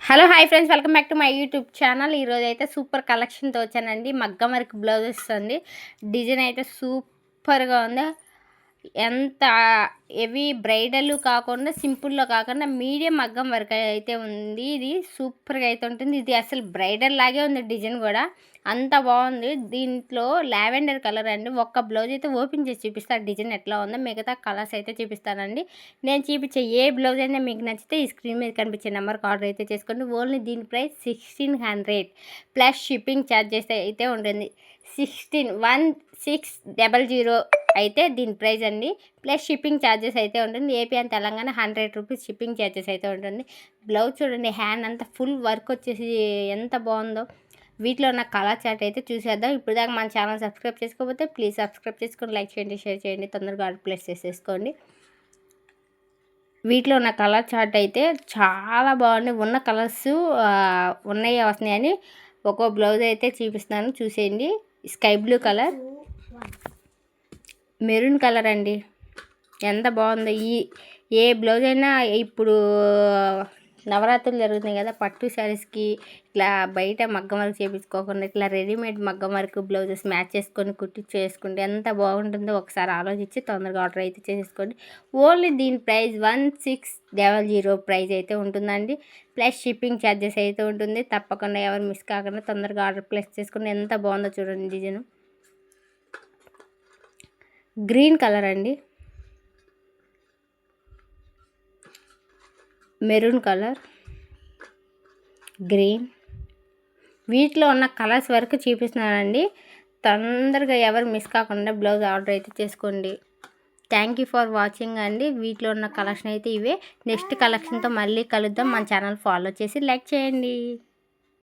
Hello hi friends, welcome back to my YouTube channel. ఈరోజు అయితే super కలెక్షన్తో వచ్చానండి. మగ్గం వర్క్ బ్లౌజెస్ అండి. డిజైన్ అయితే సూపర్గా ఉంది. ఎంత హెవీ బ్రైడల్ కాకుండా సింపుల్లో కాకుండా మీడియం మగ్గం వర్క్ అయితే ఉంది. ఇది సూపర్గా అయితే ఉంటుంది. ఇది అసలు బ్రైడల్ లాగే ఉంది. డిజైన్ కూడా అంత బాగుంది. దీంట్లో లావెండర్ కలర్ అండి. ఒక్క బ్లౌజ్ అయితే ఓపెన్ చేసి చూపిస్తాను డిజైన్ ఎట్లా ఉందో. మిగతా కలర్స్ అయితే చూపిస్తానండి. నేను చూపించే ఏ బ్లౌజ్ అయినా మీకు నచ్చితే ఈ స్క్రీన్ మీద కనిపించే నెంబర్కి ఆర్డర్ అయితే చేసుకోండి. ఓన్లీ దీని ప్రైస్ 1600 ప్లస్ షిప్పింగ్ ఛార్జెస్ అయితే ఉంటుంది. 1600 అయితే దీని ప్రైస్ అండి. ప్లస్ షిప్పింగ్ ఛార్జెస్ అయితే ఉంటుంది. AP and Telangana 100 rupees shipping charges అయితే ఉంటుంది. బ్లౌజ్ చూడండి, హ్యాండ్ అంతా ఫుల్ వర్క్ వచ్చేసి ఎంత బాగుందో. వీటిలో ఉన్న కలర్ చార్ట్ అయితే చూసేద్దాం. ఇప్పుడు దాకా మన ఛానల్ సబ్స్క్రైబ్ చేసుకోకపోతే ప్లీజ్ సబ్స్క్రైబ్ చేసుకొని లైక్ చేయండి, షేర్ చేయండి, తొందరగా ఆర్డర్ ప్లేస్ చేసేసుకోండి. వీటిలో ఉన్న కలర్ చార్ట్ అయితే చాలా బాగుంది. ఉన్న కలర్స్ ఉన్నాయి వస్తున్నాయని ఒక్కో బ్లౌజ్ అయితే చూపిస్తున్నాను, చూసేయండి. Sky blue colour, maroon colour అండి. ఎంత బాగుందో. ఏ బ్లౌజ్ అయినా ఇప్పుడు నవరాత్రులు జరుగుతున్నాయి కదా, పట్టు శారీస్కి ఇట్లా బయట మగ్గం వర్క్ చేయించుకోకుండా ఇట్లా రెడీమేడ్ మగ్గం వర్క్ బ్లౌజెస్ మ్యాచ్ చేసుకొని కుట్టించేసుకుంటే ఎంత బాగుంటుందో ఒకసారి ఆలోచించి తొందరగా ఆర్డర్ అయితే చేసేసుకోండి. ఓన్లీ దీని ప్రైస్ 1600 ప్రైస్ అయితే ఉంటుందండి. ప్లస్ షిప్పింగ్ ఛార్జెస్ అయితే ఉంటుంది. తప్పకుండా ఎవరు మిస్ కాకుండా తొందరగా ఆర్డర్ ప్లేస్ చేసుకుని. ఎంత బాగుందో చూడండి డిజైన్. గ్రీన్ కలర్ అండి, మెరూన్ కలర్, గ్రీన్. వీటిలో ఉన్న కలర్స్ వరకు చూపిస్తున్నానండి. తొందరగా ఎవరు మిస్ కాకుండా బ్లౌజ్ ఆర్డర్ అయితే చేసుకోండి. థ్యాంక్ యూ ఫర్ వాచింగ్ అండి. వీటిలో ఉన్న కలెక్షన్ అయితే ఇవే. నెక్స్ట్ కలెక్షన్తో మళ్ళీ కలుద్దాం. మన ఛానల్ ఫాలో చేసి లైక్ చేయండి.